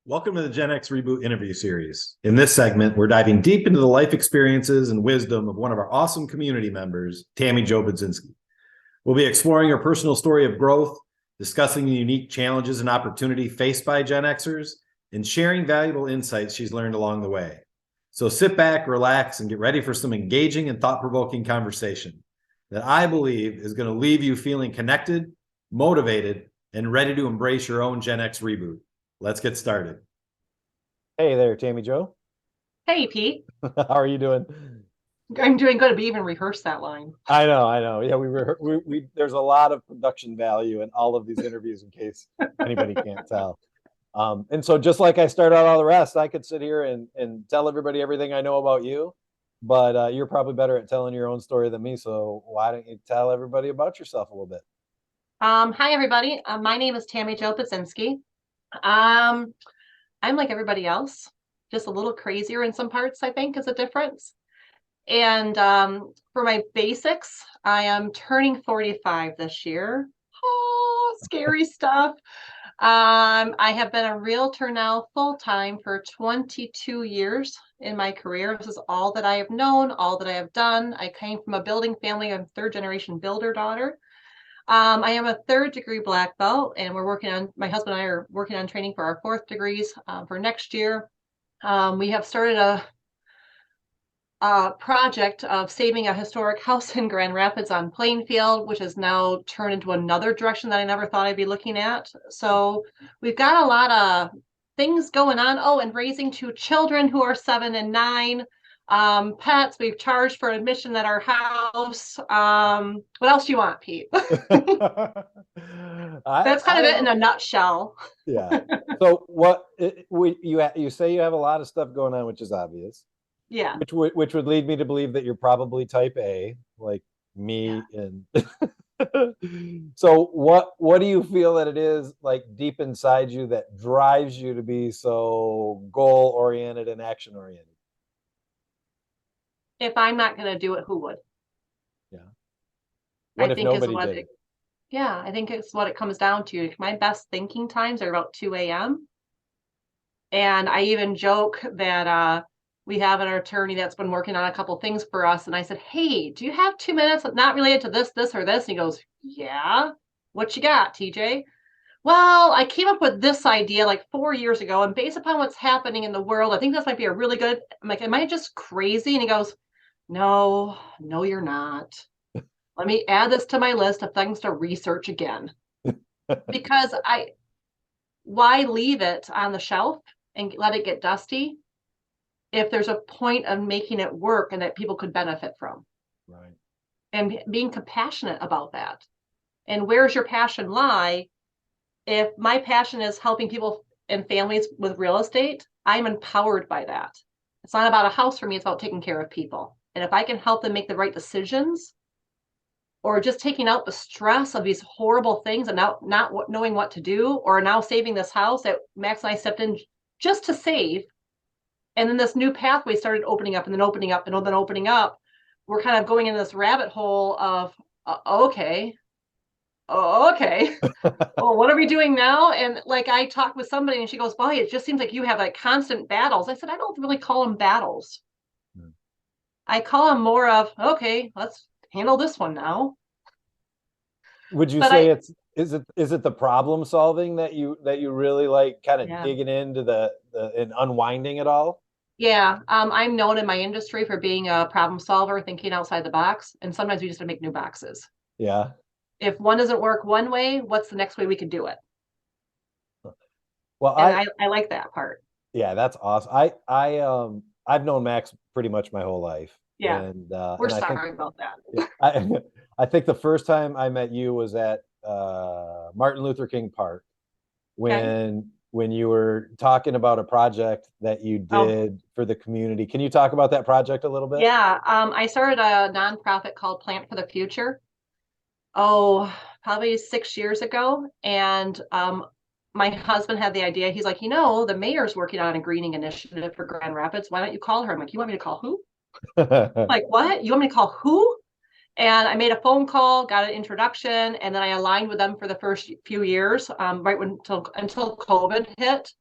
Welcome to the Gen X Reboot interview series. In this segment, we're diving deep into the life experiences and wisdom of one of our awesome community members, Tammy Jo Budzinski. We'll be exploring her personal story of growth, discussing the unique challenges and opportunity faced by Gen Xers, and sharing valuable insights she's learned along the way. So sit back, relax, and get ready for some engaging and thought-provoking conversation that I believe is going to leave you feeling connected, motivated, and ready to embrace your own Gen X reboot. Let's get started. Hey there, Tammy Jo. Hey, Pete. How are you doing? I'm doing good. We even rehearsed that line. I know. Yeah, we there's a lot of production value in all of these interviews in case anybody can't tell. And so just like I start out all the rest, I could sit here and tell everybody everything I know about you, but you're probably better at telling your own story than me. So why don't you tell everybody about yourself a little bit? Hi, everybody. My name is Tammy Jo Budzinski. I'm like everybody else, just a little crazier in some parts, I think, is a difference. And for my basics, I am turning 45 this year. Oh, scary stuff. I have been a realtor now full-time for 22 years in my career. This is all that I have known, all that I have done. I came from a building family. I'm third-generation builder daughter. I am a third degree black belt, and my husband and I are working on training for our fourth degrees for next year. We have started a project of saving a historic house in Grand Rapids on Plainfield, which has now turned into another direction that I never thought I'd be looking at. So we've got a lot of things going on. Oh, and raising two children who are 7 and 9. Pets, we've charged for admission at our house. What else do you want, Pete? That's kind of it in a nutshell. Yeah. So you say you have a lot of stuff going on, which is obvious. Yeah. Which would lead me to believe that you're probably type A, like me. Yeah. And so what do you feel that it is like deep inside you that drives you to be so goal oriented and action oriented? If I'm not going to do it, who would? Yeah. What I if think nobody did? Yeah, I think it's what it comes down to. My best thinking times are about 2 a.m. And I even joke that we have an attorney that's been working on a couple things for us. And I said, hey, do you have 2 minutes not related to this, or this? And he goes, yeah. What you got, TJ? Well, I came up with this idea like 4 years ago. And based upon what's happening in the world, I think this might be a really good. I'm like, am I just crazy? And he goes, no, you're not. Let me add this to my list of things to research again. Because why leave it on the shelf and let it get dusty if there's a point of making it work and that people could benefit from? Right. And being compassionate about that. And where's your passion lie? If my passion is helping people and families with real estate, I'm empowered by that. It's not about a house for me. It's about taking care of people. And if I can help them make the right decisions, or just taking out the stress of these horrible things and not knowing what to do, or now saving this house that Max and I stepped in just to save. And then this new pathway started opening up and then opening up and then opening up. We're kind of going into this rabbit hole of, okay. Well, what are we doing now? And like I talked with somebody and she goes, boy, it just seems like you have like constant battles. I said, I don't really call them battles. I call them more of, okay, let's handle this one now. Would you say is it the problem solving that you really like kind of digging into the and unwinding it all? Yeah. I'm known in my industry for being a problem solver, thinking outside the box. And sometimes we just make new boxes. Yeah. If one doesn't work one way, what's the next way we could do it? Well, I like that part. Yeah, that's awesome. I've known Max pretty much my whole life. Yeah. And we're sorry about that. Yeah, I think the first time I met you was at Martin Luther King Park when you were talking about a project that you did for the community. Can you talk about that project a little bit? Yeah. I started a nonprofit called Plant for the Future. Probably 6 years ago. And my husband had the idea. He's like, the mayor's working on a greening initiative for Grand Rapids. Why don't you call her? I'm like, you want me to call who? Like, what? You want me to call who? And I made a phone call, got an introduction, and then I aligned with them for the first few years, right until COVID hit.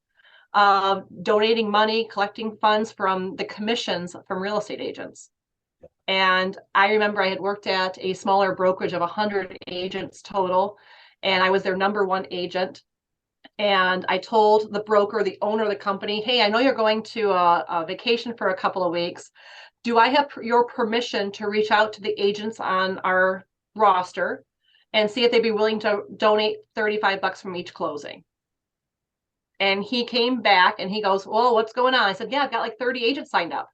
donating money, collecting funds from the commissions from real estate agents. And I remember I had worked at a smaller brokerage of 100 agents total, and I was their #1 agent. And I told the broker, the owner of the company, hey, I know you're going to a vacation for a couple of weeks. Do I have your permission to reach out to the agents on our roster and see if they'd be willing to donate $35 from each closing? And he came back and he goes, well, what's going on? I said, yeah, I've got like 30 agents signed up.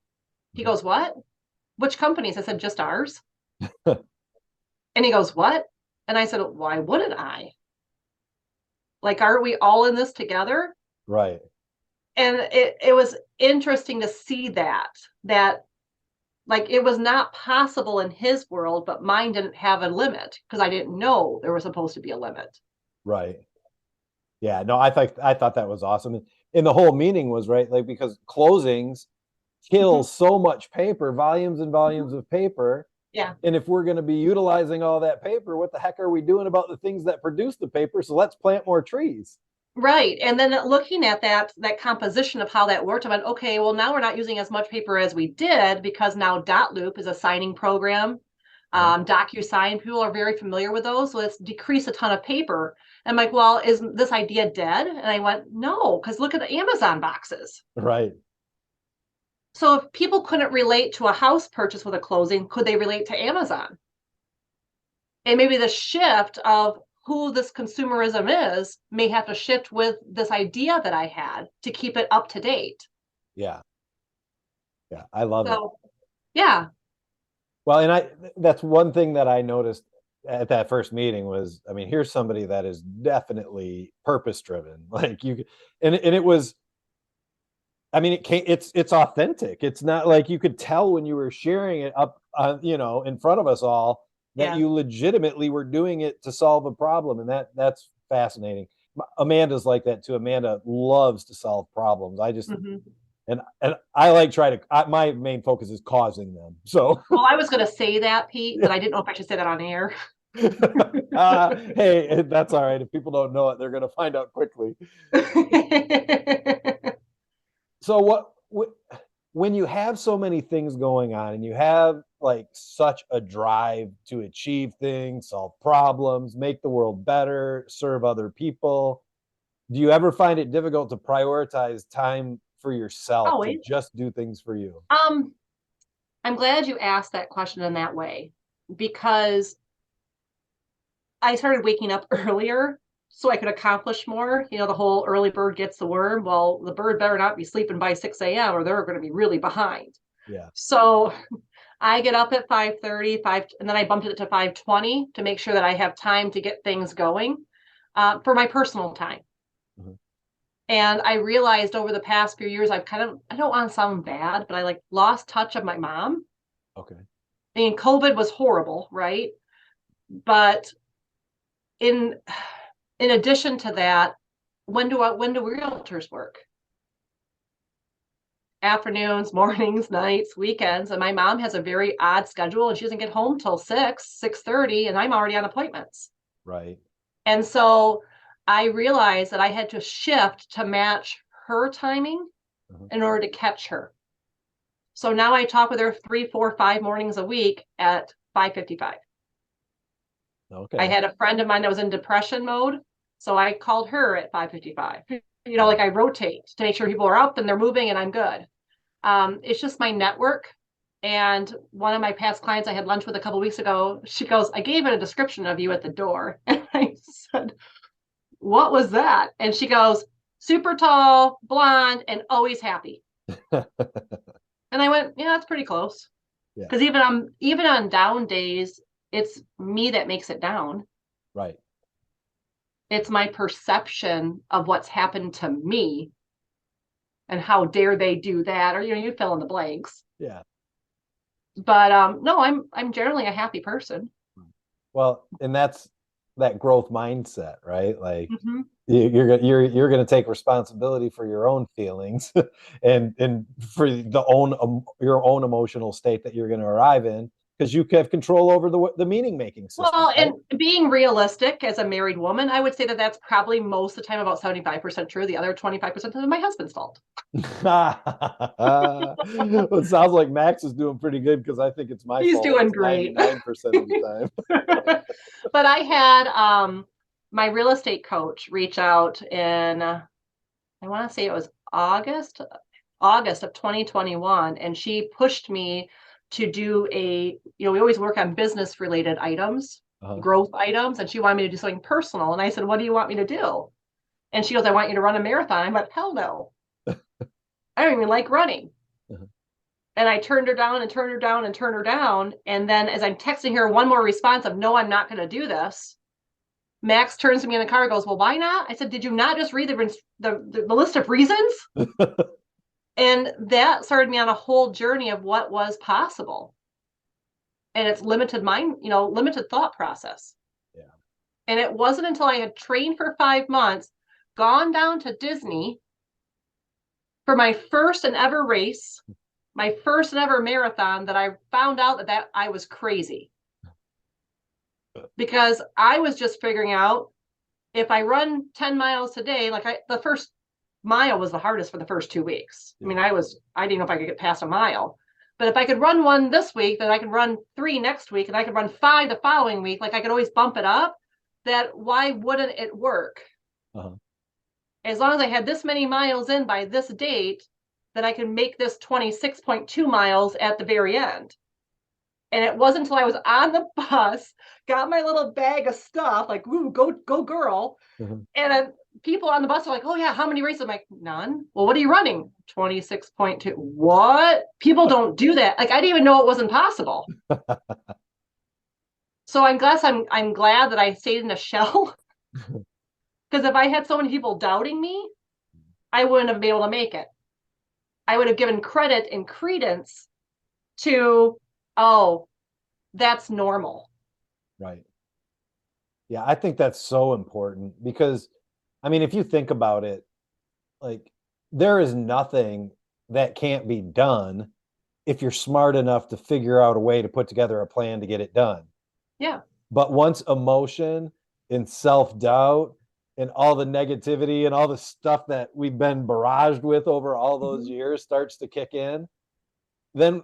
He goes, what? Which companies? I said, just ours. And he goes, what? And I said, why wouldn't I? Like, aren't we all in this together? Right. And it was interesting to see that like it was not possible in his world, but mine didn't have a limit because I didn't know there was supposed to be a limit. Right. Yeah, no, I thought that was awesome. And the whole meaning was, right, like, because closings kill so much paper, volumes and volumes of paper. Yeah. And if we're going to be utilizing all that paper, what the heck are we doing about the things that produce the paper? So let's plant more trees. Right. And then looking at that composition of how that worked, I went, okay, well, now we're not using as much paper as we did because now Dotloop is a signing program. DocuSign, people are very familiar with those. So let's decrease a ton of paper. I'm like, well, is this idea dead? And I went, no, because look at the Amazon boxes. Right. So if people couldn't relate to a house purchase with a closing, could they relate to Amazon? And maybe the shift of who this consumerism is may have to shift with this idea that I had to keep it up to date. Yeah. Yeah. I love it. Yeah. Well, and that's one thing that I noticed at that first meeting was, I mean, here's somebody that is definitely purpose driven. Like and it was, I mean, it's authentic. It's not like you could tell when you were sharing it up, in front of us all that you legitimately were doing it to solve a problem. And that's fascinating. Amanda's like that too. Amanda loves to solve problems. I just, and I like my main focus is causing them. So, well, I was going to say that, Pete, but I didn't know if I should say that on air. Hey, that's all right. If people don't know it, they're going to find out quickly. So when you have so many things going on and you have like such a drive to achieve things, solve problems, make the world better, serve other people, do you ever find it difficult to prioritize time for yourself? Always. To just do things for you? I'm glad you asked that question in that way, because I started waking up earlier so I could accomplish more. The whole early bird gets the worm. Well, the bird better not be sleeping by 6 a.m. or they're going to be really behind. Yeah. So I get up at 5:30, and then I bumped it to 5:20 to make sure that I have time to get things going for my personal time. And I realized over the past few years, I've I don't want to sound bad, but I lost touch of my mom. Okay. I mean, COVID was horrible, right? But in addition to that, when do realtors work? Afternoons, mornings, nights, weekends. And my mom has a very odd schedule and she doesn't get home till 6:30, and I'm already on appointments. Right. And so I realized that I had to shift to match her timing in order to catch her. So now I talk with her 3, 4, 5 mornings a week at 5:55. Okay. I had a friend of mine that was in depression mode, so I called her at 5:55. Like I rotate to make sure people are up and they're moving and I'm good. It's just my network. And one of my past clients I had lunch with a couple of weeks ago, she goes, I gave it a description of you at the door. And I said, what was that? And she goes, super tall, blonde, and always happy. And I went, yeah, that's pretty close. Because even on down days, it's me that makes it down. Right. It's my perception of what's happened to me and how dare they do that, or you fill in the blanks. Yeah. But no, I'm generally a happy person. Well, and that's that growth mindset, right? Like you're going to take responsibility for your own feelings and for your own emotional state that you're going to arrive in, because you have control over the meaning making system. Well, right? and being realistic as a married woman, I would say that that's probably most of the time about 75% true. The other 25% is my husband's fault. Well, it sounds like Max is doing pretty good because I think it's my He's fault. doing It's great. 99% of the time. But I had my real estate coach reach out in, I want to say it was August of 2021, and she pushed me to do we always work on business related items, growth items, and she wanted me to do something personal. And I said, what do you want me to do? And she goes, I want you to run a marathon. I'm like, hell no. I don't even like running. And I turned her down and turned her down and turned her down. And then as I'm texting her one more response of, no, I'm not going to do this, Max turns to me in the car and goes, well, why not? I said, did you not just read the list of reasons? And that started me on a whole journey of what was possible. And it's limited mind, limited thought process. Yeah. And it wasn't until I had trained for 5 months, gone down to Disney for my first and ever race, my first and ever marathon, that I found out that I was crazy. Because I was just figuring out, if I run 10 miles today, the first mile was the hardest for the first 2 weeks. I mean, I didn't know if I could get past a mile. But if I could run 1 this week, then I could run 3 next week, and I could run 5 the following week. I could always bump it up. That why wouldn't it work? As long as I had this many miles in by this date, that I could make this 26.2 miles at the very end. And it wasn't until I was on the bus, got my little bag of stuff, like, ooh, go girl. And people on the bus are like, oh yeah, how many races? I'm like, none. Well, what are you running? 26.2. What? People don't do that. Like, I didn't even know it wasn't possible. So I'm glad that I stayed in a shell. Because if I had so many people doubting me, I wouldn't have been able to make it. I would have given credit and credence to, oh, that's normal. Right. Yeah, I think that's so important because, I mean, if you think about it, like, there is nothing that can't be done if you're smart enough to figure out a way to put together a plan to get it done. Yeah. But once emotion and self-doubt and all the negativity and all the stuff that we've been barraged with over all those years starts to kick in, then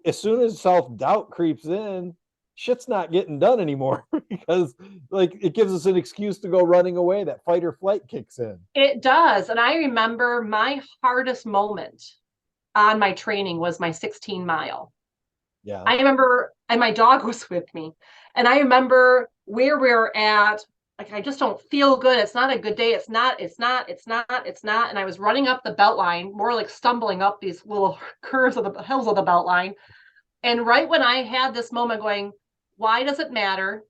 as soon as self-doubt creeps in, shit's not getting done anymore because, like, it gives us an excuse to go running away. That fight or flight kicks in. It does. And I remember my hardest moment on my training was my 16 mile. Yeah. I remember, and my dog was with me, and I remember where we were at. Like, I just don't feel good. It's not a good day. It's not. And I was running up the belt line, more like stumbling up these little curves of the hills of the belt line. And right when I had this moment going, why does it matter?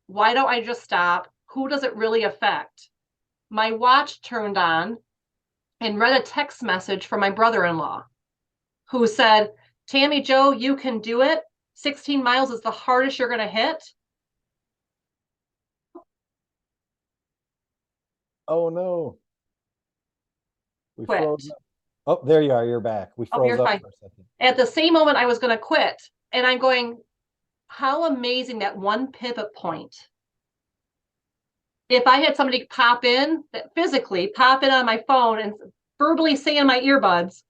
Why don't I just stop? Who does it really affect? My watch turned on and read a text message from my brother-in-law, who said, Tammy Jo, you can do it. 16 miles is the hardest you're going to hit. Oh no. We Quit. froze up. Oh, there you are. You're back. We froze up for a second. At the same moment, I was going to quit. And I'm going, how amazing that one pivot point. If I had somebody physically pop in on my phone and verbally say in my earbuds,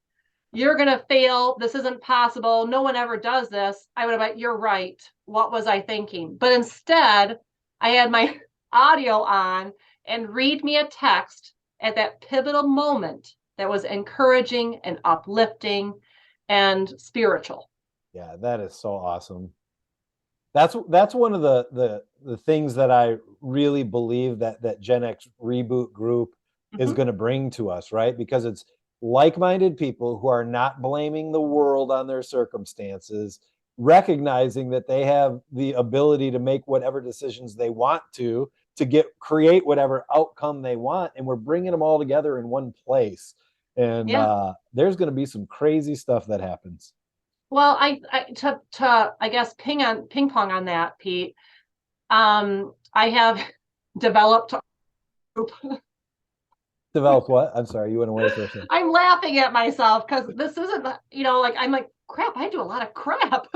you're going to fail. This isn't possible. No one ever does this. I would have been, you're right. What was I thinking? But instead, I had my audio on and read me a text at that pivotal moment that was encouraging and uplifting and spiritual. Yeah, that is so awesome. That's one of the things that I really believe that Gen X Reboot group is going to bring to us, right? Because it's like-minded people who are not blaming the world on their circumstances, recognizing that they have the ability to make whatever decisions they want to create whatever outcome they want, and we're bringing them all together in one place. And there's going to be some crazy stuff that happens. Well, I guess ping pong on that, Pete. I have developed. Developed what? I'm sorry, you went away for a second. I'm laughing at myself because this isn't, like, I'm like, crap. I do a lot of crap.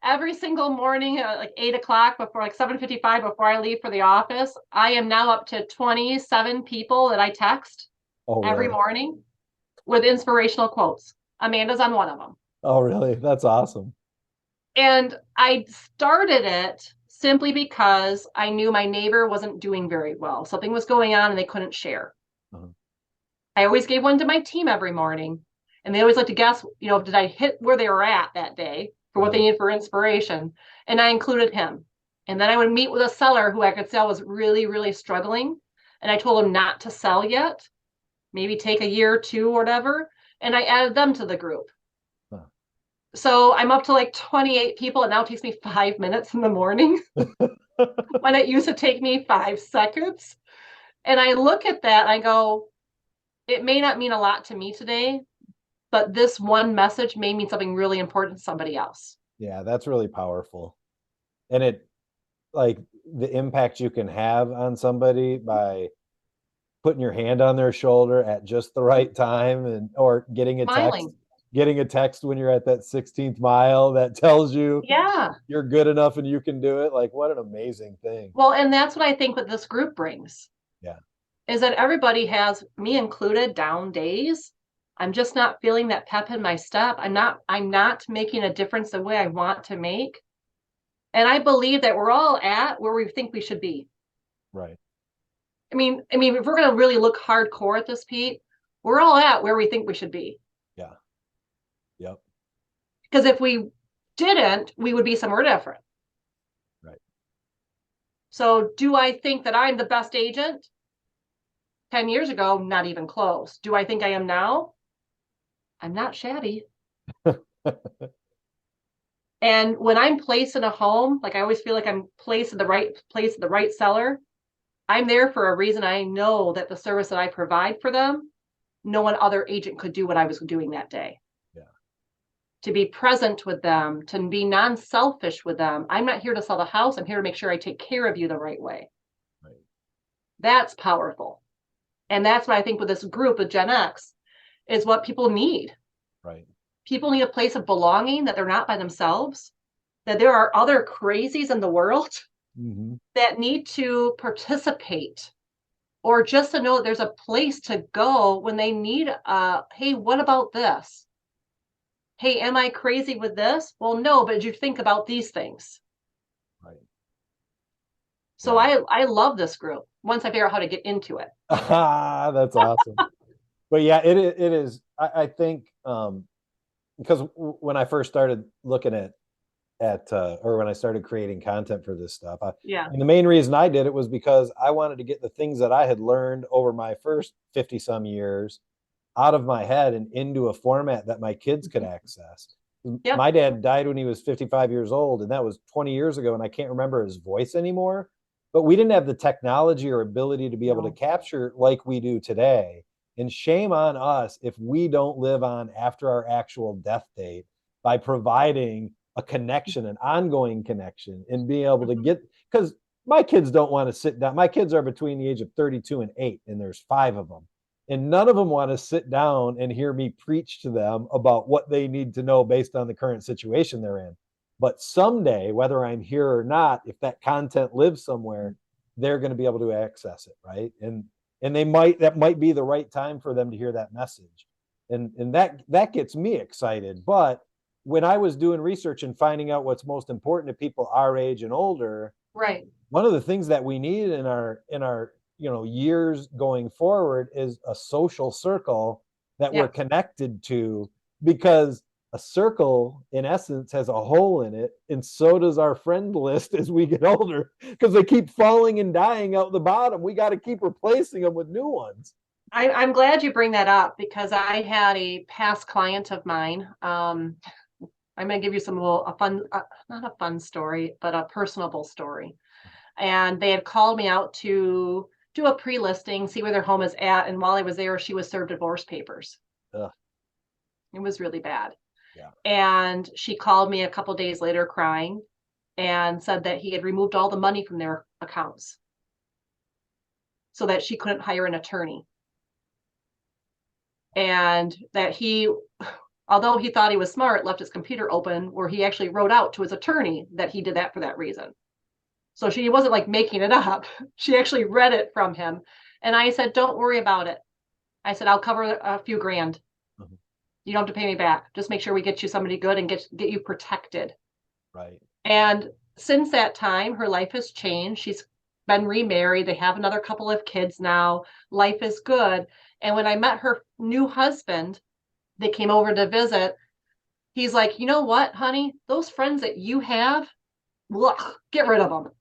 every single morning at like 8 o'clock before like 7:55 before I leave for the office, I am now up to 27 people that I text every really? morning with inspirational quotes. Amanda's on one of them. Oh, really? That's awesome. And I started it simply because I knew my neighbor wasn't doing very well. Something was going on and they couldn't share. Uh-huh. I always gave one to my team every morning. And they always like to guess, did I hit where they were at that day for what they needed for inspiration? And I included him. And then I would meet with a seller who I could sell was really, really struggling. And I told him not to sell yet, maybe take a year or two or whatever. And I added them to the group. Huh. So I'm up to like 28 people. It now takes me 5 minutes in the morning when it used to take me 5 seconds. And I look at that and I go, it may not mean a lot to me today, but this one message may mean something really important to somebody else. Yeah, that's really powerful. And it, like, the impact you can have on somebody by putting your hand on their shoulder at just the right time, or getting a text when you're at that 16th mile that tells you you're good enough and you can do it. Like, what an amazing thing. Well, and that's what I think what this group brings. Yeah. Is that everybody has, me included, down days. I'm just not feeling that pep in my step. I'm not making a difference the way I want to make. And I believe that we're all at where we think we should be. Right. I mean, if we're going to really look hardcore at this, Pete, we're all at where we think we should be. Yeah. Yep. Because if we didn't, we would be somewhere different. Right. So do I think that I'm the best agent? 10 years ago, not even close. Do I think I am now? I'm not shabby. And when I'm placed in a home, like I always feel like I'm placed in the right place, the right seller. I'm there for a reason. I know that the service that I provide for them, no one other agent could do what I was doing that day. Yeah. To be present with them, to be non-selfish with them. I'm not here to sell the house. I'm here to make sure I take care of you the right way. Right. That's powerful. And that's what I think with this group of Gen X is what people need. Right. People need a place of belonging, that they're not by themselves, that there are other crazies in the world that need to participate, or just to know that there's a place to go when they need, hey, what about this? Hey, am I crazy with this? Well, no, but did you think about these things? Right. So I love this group once I figure out how to get into it. That's awesome. But yeah, it is. I think because when I first started looking at or when I started creating content for this stuff, and the main reason I did it was because I wanted to get the things that I had learned over my first 50 some years out of my head and into a format that my kids could access. Yep. My dad died when he was 55 years old, and that was 20 years ago, and I can't remember his voice anymore, but we didn't have the technology or ability to be able to capture like we do today. And shame on us if we don't live on after our actual death date by providing a connection, an ongoing connection, and being able to get, because my kids don't want to sit down. My kids are between the age of 32 and 8, and there's 5 of them. And none of them want to sit down and hear me preach to them about what they need to know based on the current situation they're in. But someday, whether I'm here or not, if that content lives somewhere, they're going to be able to access it, right? And that might be the right time for them to hear that message. And that gets me excited. But when I was doing research and finding out what's most important to people our age and older, right, one of the things that we need in our years going forward is a social circle that we're connected to, because a circle in essence has a hole in it, and so does our friend list as we get older, because they keep falling and dying out the bottom. We got to keep replacing them with new ones. I'm glad you bring that up, because I had a past client of mine. I'm going to give you not a fun story, but a personable story. And they had called me out to do a pre-listing, see where their home is at. And while I was there, she was served divorce papers. Ugh. It was really bad. Yeah. And she called me a couple of days later crying and said that he had removed all the money from their accounts so that she couldn't hire an attorney. And that he although he thought he was smart, left his computer open where he actually wrote out to his attorney that he did that for that reason. So she wasn't like making it up. She actually read it from him. And I said, don't worry about it. I said, I'll cover a few grand. Mhm. You don't have to pay me back. Just make sure we get you somebody good and get you protected. Right. And since that time, her life has changed. She's been remarried. They have another couple of kids now. Life is good. And when I met her new husband, they came over to visit. He's like, you know what, honey? Those friends that you have, ugh, get rid of them.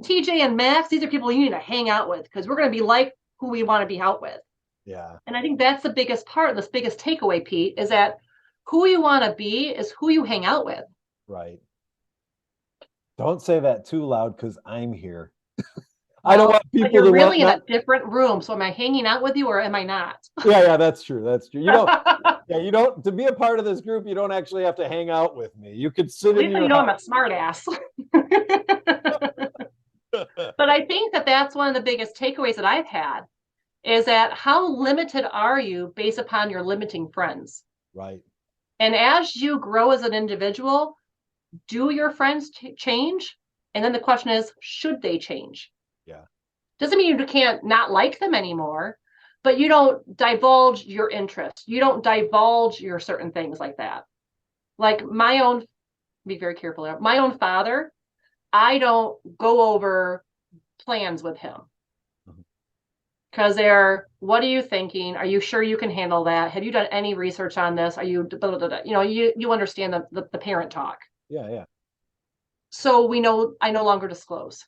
TJ and Max, these are people you need to hang out with because we're going to be like who we want to be out with. Yeah. And I think that's the biggest part, this biggest takeaway, Pete, is that who you want to be is who you hang out with. Right. Don't say that too loud because I'm here. I don't want people but you're to really in not... a different room. So am I hanging out with you or am I not? Yeah, that's true. That's true. You don't, to be a part of this group, you don't actually have to hang out with me. You could sit in your I'm a smart ass. But I think that that's one of the biggest takeaways that I've had is that how limited are you based upon your limiting friends? Right. And as you grow as an individual, do your friends change? And then the question is, should they change? Yeah. Doesn't mean you can't not like them anymore, but you don't divulge your interests. You don't divulge your certain things like that. Like my own, be very careful here. My own father, I don't go over plans with him. Because they're, what are you thinking? Are you sure you can handle that? Have you done any research on this? Are you, you understand the parent talk. Yeah, yeah. So I no longer disclose.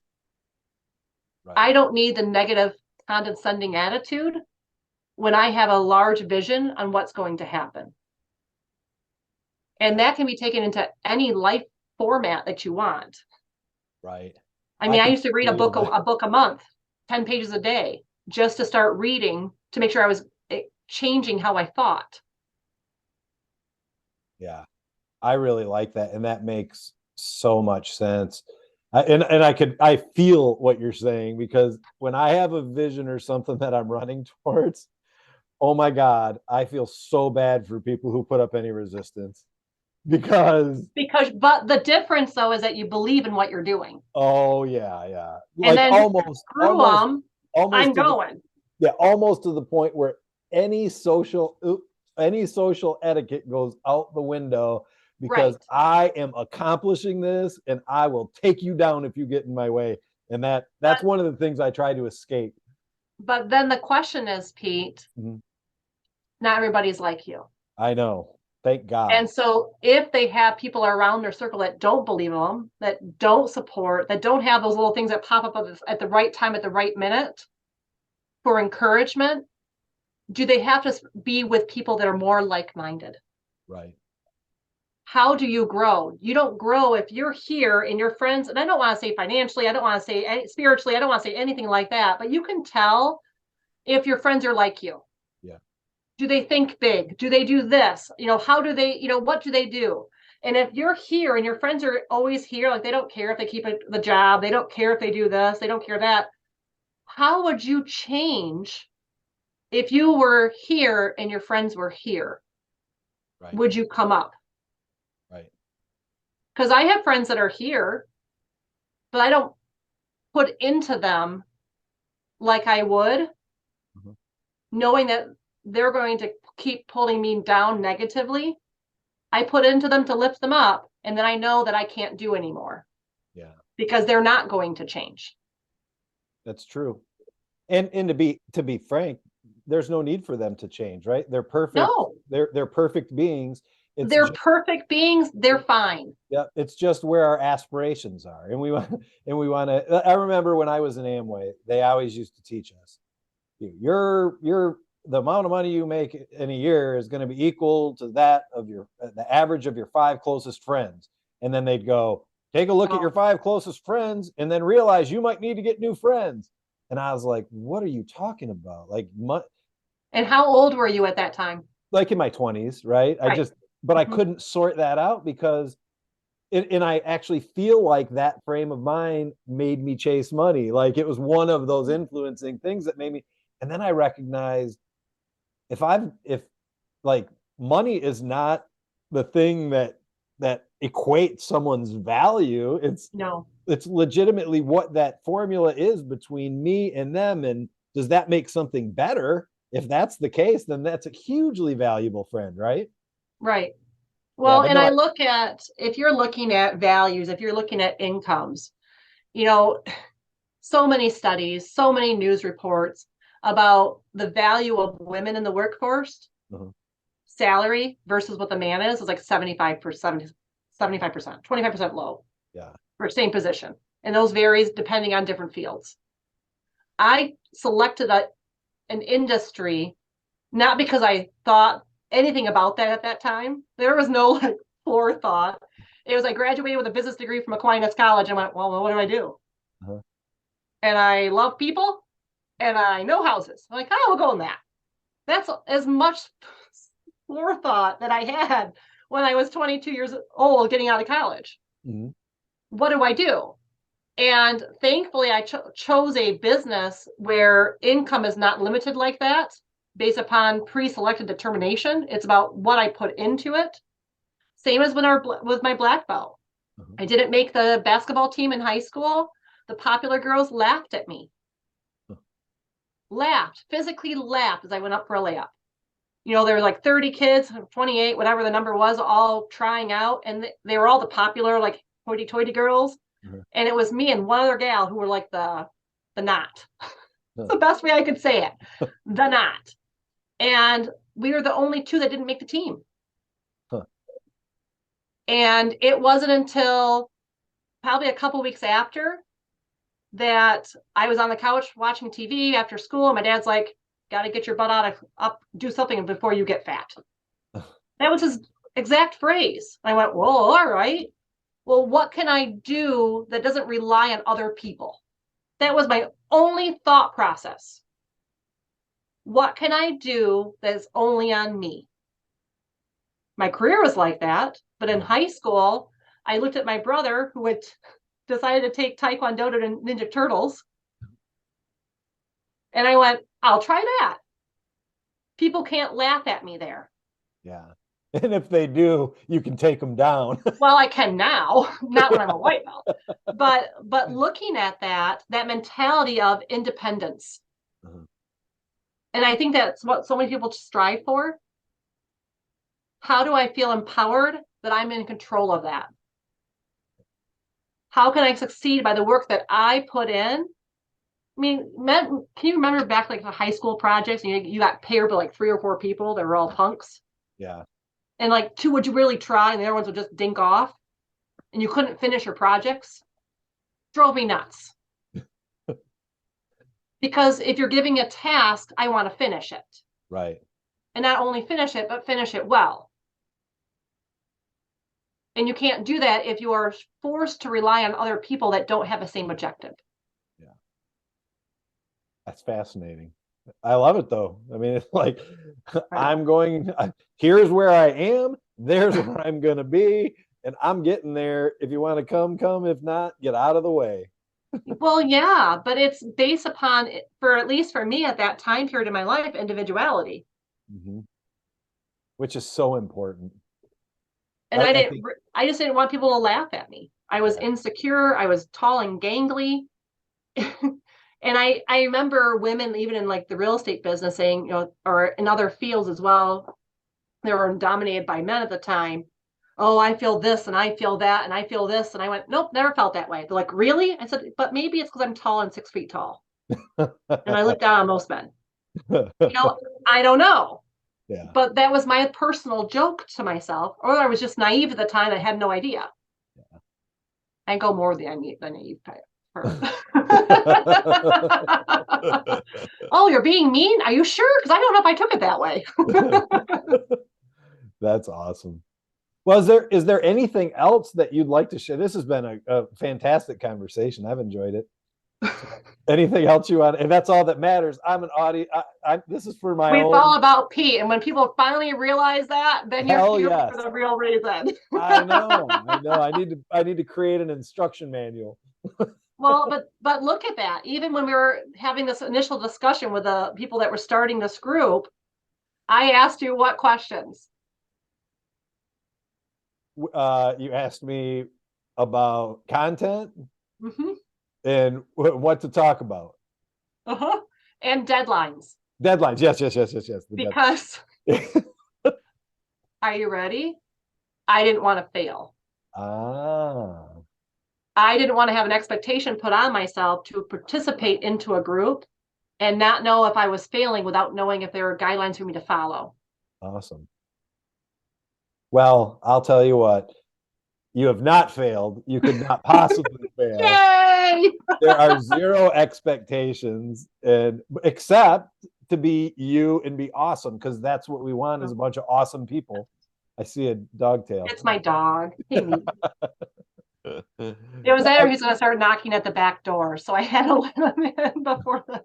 Right. I don't need the negative condescending attitude when I have a large vision on what's going to happen. And that can be taken into any life format that you want. Right. I mean, I used to read a book a month, 10 pages a day, just to start reading to make sure I was changing how I thought. Yeah, I really like that. And that makes so much sense. I feel what you're saying, because when I have a vision or something that I'm running towards, oh my God, I feel so bad for people who put up any resistance but the difference though is that you believe in what you're doing. Oh yeah. And then screw them. I'm going. Almost to the point where any social etiquette goes out the window, because I am accomplishing this and I will take you down if you get in my way. And that's one of the things I try to escape. But then the question is, Pete, not everybody's like you. I know. Thank God. And so if they have people around their circle that don't believe in them, that don't support, that don't have those little things that pop up at the right time, at the right minute for encouragement, do they have to be with people that are more like-minded? Right. How do you grow? You don't grow if you're here and your friends, and I don't want to say financially, I don't want to say spiritually, I don't want to say anything like that, but you can tell if your friends are like you. Yeah. Do they think big? Do they do this? How do they, what do they do? And if you're here and your friends are always here, like they don't care if they keep the job, they don't care if they do this, they don't care that. How would you change if you were here and your friends were here? Right. Would you come up? Right. Because I have friends that are here, but I don't put into them like I would, knowing that they're going to keep pulling me down negatively. I put into them to lift them up, and then I know that I can't do anymore. Yeah. Because they're not going to change. That's true. And to be frank, there's no need for them to change, right? They're perfect. No. They're perfect beings. They're perfect beings. They're fine. Yeah, it's just where our aspirations are, and we want to. I remember when I was in Amway, they always used to teach us, the amount of money you make in a year is going to be equal to that of the average of your 5 closest friends. And then they'd go, take a look at your 5 closest friends and then realize you might need to get new friends. And I was like, what are you talking about? And how old were you at that time? Like in my 20s, right? But I couldn't sort that out because and I actually feel like that frame of mind made me chase money. Like it was one of those influencing things that made me. And then I recognized if money is not the thing that equates someone's value. No. It's legitimately what that formula is between me and them. And does that make something better? If that's the case, then that's a hugely valuable friend, right? Right. Yeah, Well, but and no, I look at, if you're looking at values, if you're looking at incomes, you know, so many studies, so many news reports about the value of women in the workforce. Salary versus what the man is like 75%, 25%, low. Yeah. For same position. And those varies depending on different fields. I selected an industry not because I thought anything about that at that time. There was no like forethought. It was I graduated with a business degree from Aquinas College and went, well, what do I do? And I love people and I know houses. I'm like, oh, we'll go in that. That's as much forethought that I had when I was 22 years old getting out of college. What do I do? And thankfully, I chose a business where income is not limited like that based upon pre-selected determination. It's about what I put into it. Same as with my black belt. I didn't make the basketball team in high school. The popular girls laughed at me. Physically laughed as I went up for a layup. You know, there were like 30 kids, 28, whatever the number was, all trying out. And they were all the popular, like hoity-toity girls. And it was me and one other gal who were like the knot. That's the best way I could say it. The knot. And we were the only two that didn't make the team. And it wasn't until probably a couple weeks after that I was on the couch watching TV after school. And my dad's like, got to get your butt up, do something before you get fat. That was his exact phrase. I went, well, all right. Well, what can I do that doesn't rely on other people? That was my only thought process. What can I do that is only on me? My career was like that, but in high school, I looked at my brother who had decided to take Taekwondo to Ninja Turtles. And I went, I'll try that. People can't laugh at me there. Yeah. And if they do, you can take them down. Well, I can now, not when I'm a white belt. But looking at that mentality of independence. And I think that's what so many people strive for. How do I feel empowered that I'm in control of that? How can I succeed by the work that I put in? I mean, can you remember back like the high school projects and you got paired with like 3 or 4 people that were all punks? Yeah. And like 2 would you really try and the other ones would just dink off and you couldn't finish your projects? Drove me nuts. Because if you're giving a task, I want to finish it. Right. And not only finish it, but finish it well. And you can't do that if you are forced to rely on other people that don't have the same objective. Yeah. That's fascinating. I love it though. I mean, it's like, here's where I am, there's where I'm going to be, and I'm getting there. If you want to come. If not, get out of the way. Well, yeah, but it's based upon, at least for me at that time period in my life, individuality. Which is so important. And I just didn't want people to laugh at me. I was insecure. I was tall and gangly. And I remember women, even in like the real estate business saying, or in other fields as well, they were dominated by men at the time. Oh, I feel this and I feel that and I feel this. And I went, nope, never felt that way. They're like, really? I said, but maybe it's because I'm tall and 6 feet tall. And I look down on most men. I don't know. Yeah. But that was my personal joke to myself, or I was just naive at the time. I had no idea. Yeah. I go more the naive type. Oh, you're being mean? Are you sure? Because I don't know if I took it that way. That's awesome. Well, is there anything else that you'd like to share? This has been a fantastic conversation. I've enjoyed it. Anything else you want? And that's all that matters. I'm an audience. This is for my own. It's all about Pete. And when people finally realize that, then you're here for the real reason. I know. I need to create an instruction manual. Well, but look at that. Even when we were having this initial discussion with the people that were starting this group, I asked you what questions. you asked me about content Hmm. and what to talk about. Uh-huh. And deadlines. Deadlines. Yes. The Because deadlines. are you ready? I didn't want to fail. Ah. I didn't want to have an expectation put on myself to participate into a group and not know if I was failing without knowing if there were guidelines for me to follow. Awesome. Well, I'll tell you what, you have not failed. You could not possibly fail. Yay! There are zero expectations, and except to be you and be awesome, because that's what we want is a bunch of awesome people. I see a dog tail. It's my dog. Hey, me. It was Adam who's going to start knocking at the back door, so I had to let him in before the.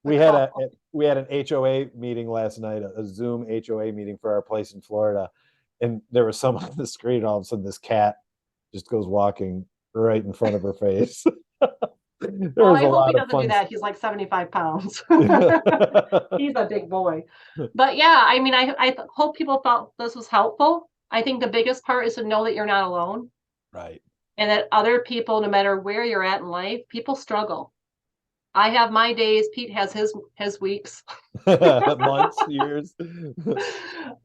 We had an HOA meeting last night, a Zoom HOA meeting for our place in Florida, and there was someone on the screen. All of a sudden, this cat just goes walking right in front of her face. Well, I hope he doesn't do that. He's like 75 pounds. He's a big boy. But yeah, I mean, I hope people thought this was helpful. I think the biggest part is to know that you're not alone. Right. And that other people, no matter where you're at in life, people struggle. I have my days. Pete has his weeks. Months, years.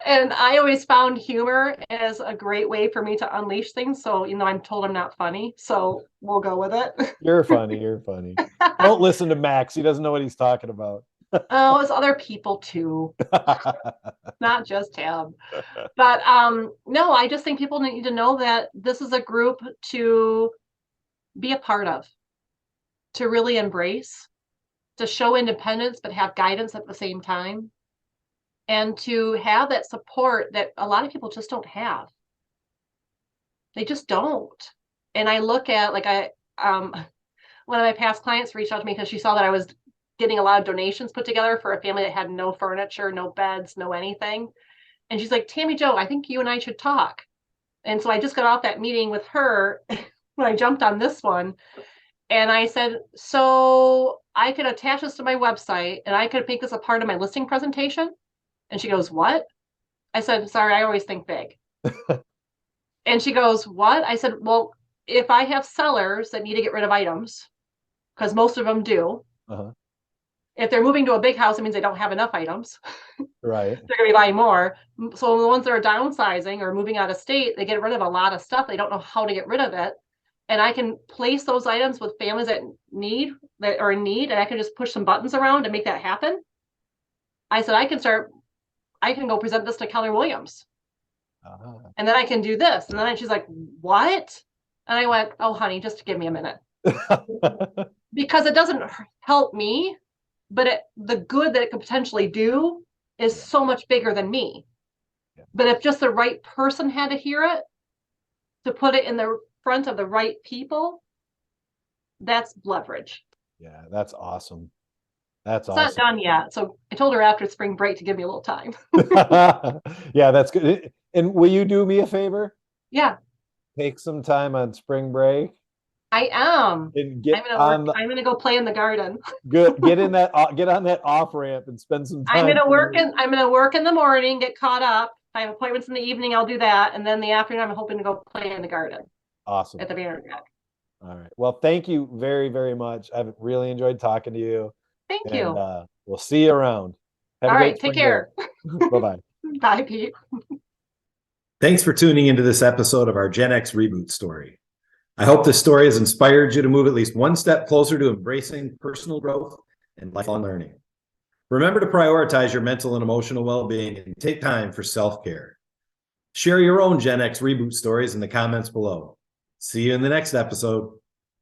And I always found humor as a great way for me to unleash things. So, I'm told I'm not funny. So we'll go with it. You're funny. Don't listen to Max. He doesn't know what he's talking about. Oh, it's other people too. Not just him. But no, I just think people need to know that this is a group to be a part of, to really embrace, to show independence, but have guidance at the same time, and to have that support that a lot of people just don't have. They just don't. And I look at, like, one of my past clients reached out to me because she saw that I was getting a lot of donations put together for a family that had no furniture, no beds, no anything. And she's like, Tammy Jo, I think you and I should talk. And so I just got off that meeting with her when I jumped on this one. And I said, so I could attach this to my website and I could make this a part of my listing presentation. And she goes, what? I said, sorry, I always think big. And she goes, what? I said, well, if I have sellers that need to get rid of items, because most of them do. Uh-huh. If they're moving to a big house, it means they don't have enough items. Right. They're going to be buying more. So the ones that are downsizing or moving out of state, they get rid of a lot of stuff. They don't know how to get rid of it. And I can place those items with families that are in need, and I can just push some buttons around and make that happen. I said, I can go present this to Keller Williams. Uh-huh. And then I can do this. And then she's like, what? And I went, oh, honey, just give me a minute. Because it doesn't help me, but the good that it could potentially do is so much bigger than me. Yeah. But if just the right person had to hear it, to put it in the front of the right people, that's leverage. Yeah, that's awesome. It's not done yet. So I told her after spring break to give me a little time. Yeah, that's good. And will you do me a favor? Yeah. Take some time on spring break. I am. And I'm gonna go play in the garden. Good. Get on that off ramp and spend some time. I'm gonna work in the morning, get caught up. If I have appointments in the evening, I'll do that. And then the afternoon, I'm hoping to go play in the garden. Awesome. At the Vanderbilt. All right. Well, thank you very, very much. I've really enjoyed talking to you. Thank you. We'll see you around. All right. Take care. Bye-bye. Bye, Pete. Thanks for tuning into this episode of our Gen X Reboot Story. I hope this story has inspired you to move at least one step closer to embracing personal growth and lifelong learning. Remember to prioritize your mental and emotional well-being and take time for self-care. Share your own Gen X Reboot stories in the comments below. See you in the next episode.